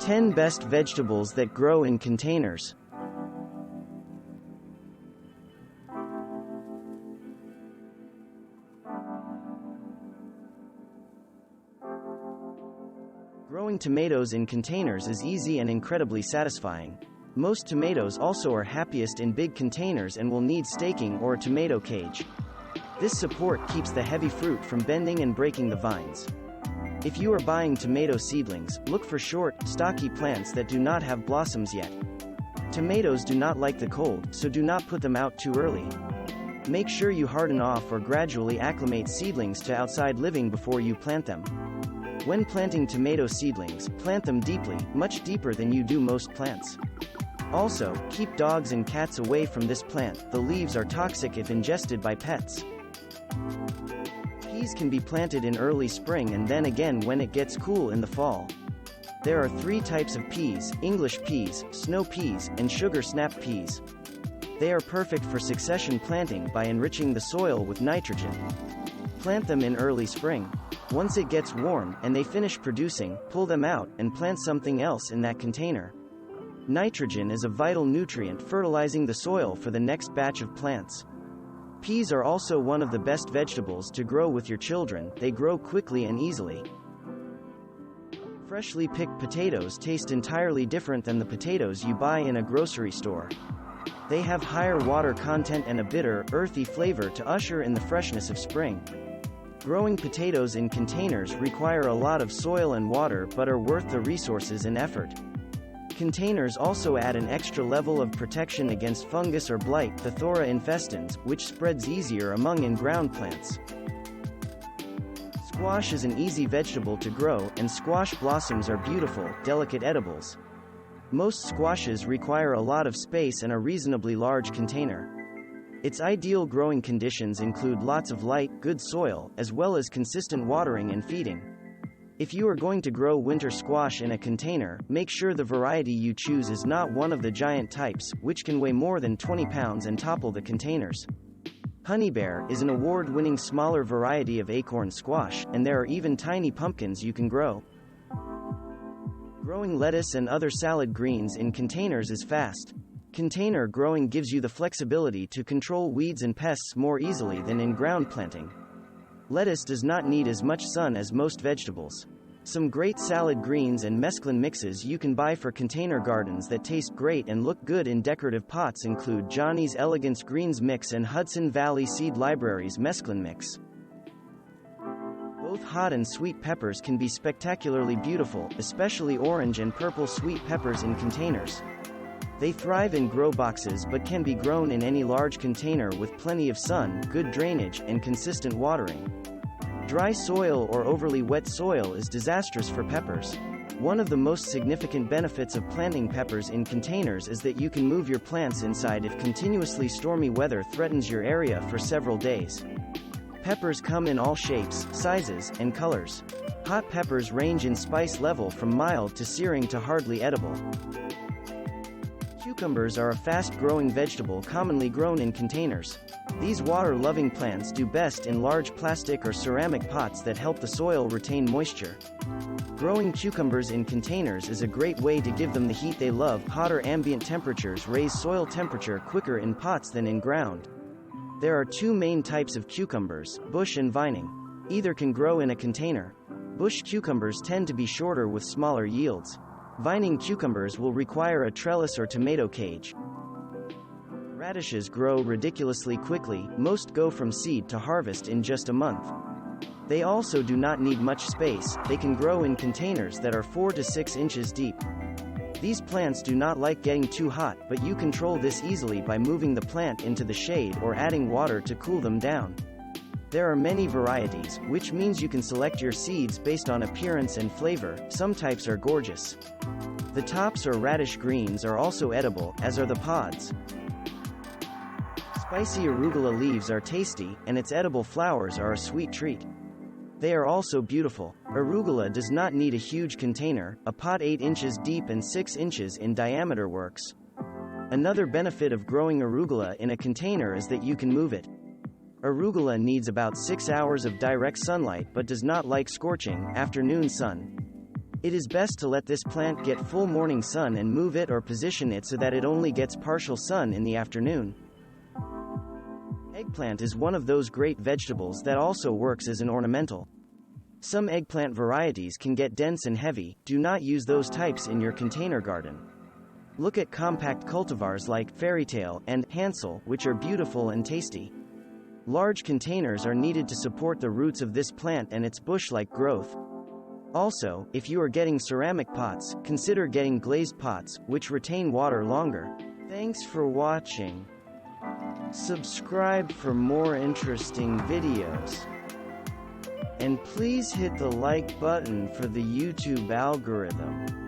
10 Best Vegetables that Grow in Containers. Growing tomatoes in containers is easy and incredibly satisfying. Most tomatoes also are happiest in big containers and will need staking or a tomato cage. This support keeps the heavy fruit from bending and breaking the vines. If you are buying tomato seedlings, look for short, stocky plants that do not have blossoms yet. Tomatoes do not like the cold, so do not put them out too early. Make sure you harden off or gradually acclimate seedlings to outside living before you plant them. When planting tomato seedlings, plant them deeply, much deeper than you do most plants. Also, keep dogs and cats away from this plant, the leaves are toxic if ingested by pets. Peas can be planted in early spring and then again when it gets cool in the fall. There are 3 types of peas: English peas, snow peas, and sugar snap peas. They are perfect for succession planting by enriching the soil with nitrogen. Plant them in early spring. Once it gets warm, and they finish producing, pull them out, and plant something else in that container. Nitrogen is a vital nutrient fertilizing the soil for the next batch of plants. Peas are also one of the best vegetables to grow with your children, they grow quickly and easily. Freshly picked potatoes taste entirely different than the potatoes you buy in a grocery store. They have higher water content and a bitter, earthy flavor to usher in the freshness of spring. Growing potatoes in containers require a lot of soil and water but are worth the resources and effort. Containers also add an extra level of protection against fungus or blight, the Thora infestans, which spreads easier among in-ground plants. Squash is an easy vegetable to grow, and squash blossoms are beautiful, delicate edibles. Most squashes require a lot of space and a reasonably large container. Its ideal growing conditions include lots of light, good soil, as well as consistent watering and feeding. If you are going to grow winter squash in a container, make sure the variety you choose is not one of the giant types, which can weigh more than 20 pounds and topple the containers. Honeybear is an award-winning smaller variety of acorn squash, and there are even tiny pumpkins you can grow. Growing lettuce and other salad greens in containers is fast. Container growing gives you the flexibility to control weeds and pests more easily than in ground planting. Lettuce does not need as much sun as most vegetables. Some great salad greens and mesclun mixes you can buy for container gardens that taste great and look good in decorative pots include Johnny's Elegance Greens Mix and Hudson Valley Seed Library's Mesclun Mix. Both hot and sweet peppers can be spectacularly beautiful, especially orange and purple sweet peppers in containers. They thrive in grow boxes but can be grown in any large container with plenty of sun, good drainage, and consistent watering. Dry soil or overly wet soil is disastrous for peppers. One of the most significant benefits of planting peppers in containers is that you can move your plants inside if continuously stormy weather threatens your area for several days. Peppers come in all shapes, sizes, and colors. Hot peppers range in spice level from mild to searing to hardly edible. Cucumbers are a fast-growing vegetable commonly grown in containers. These water-loving plants do best in large plastic or ceramic pots that help the soil retain moisture. Growing cucumbers in containers is a great way to give them the heat they love. Hotter ambient temperatures raise soil temperature quicker in pots than in ground. There are 2 main types of cucumbers, bush and vining. Either can grow in a container. Bush cucumbers tend to be shorter with smaller yields. Vining cucumbers will require a trellis or tomato cage. Radishes grow ridiculously quickly, most go from seed to harvest in just a month. They also do not need much space, they can grow in containers that are 4 to 6 inches deep. These plants do not like getting too hot, but you control this easily by moving the plant into the shade or adding water to cool them down. There are many varieties, which means you can select your seeds based on appearance and flavor. Some types are gorgeous. The tops or radish greens are also edible, as are the pods. Spicy arugula leaves are tasty, and its edible flowers are a sweet treat. They are also beautiful. Arugula does not need a huge container, a pot 8 inches deep and 6 inches in diameter works. Another benefit of growing arugula in a container is that you can move it. Arugula needs about 6 hours of direct sunlight but does not like scorching, afternoon sun. It is best to let this plant get full morning sun and move it or position it so that it only gets partial sun in the afternoon. Eggplant is one of those great vegetables that also works as an ornamental. Some eggplant varieties can get dense and heavy. Do not use those types in your container garden. Look at compact cultivars like Fairytale and Hansel, which are beautiful and tasty. Large containers are needed to support the roots of this plant and its bush-like growth. Also, if you are getting ceramic pots, consider getting glazed pots, which retain water longer. Thanks for watching. Subscribe for more interesting videos. And please hit the like button for the YouTube algorithm.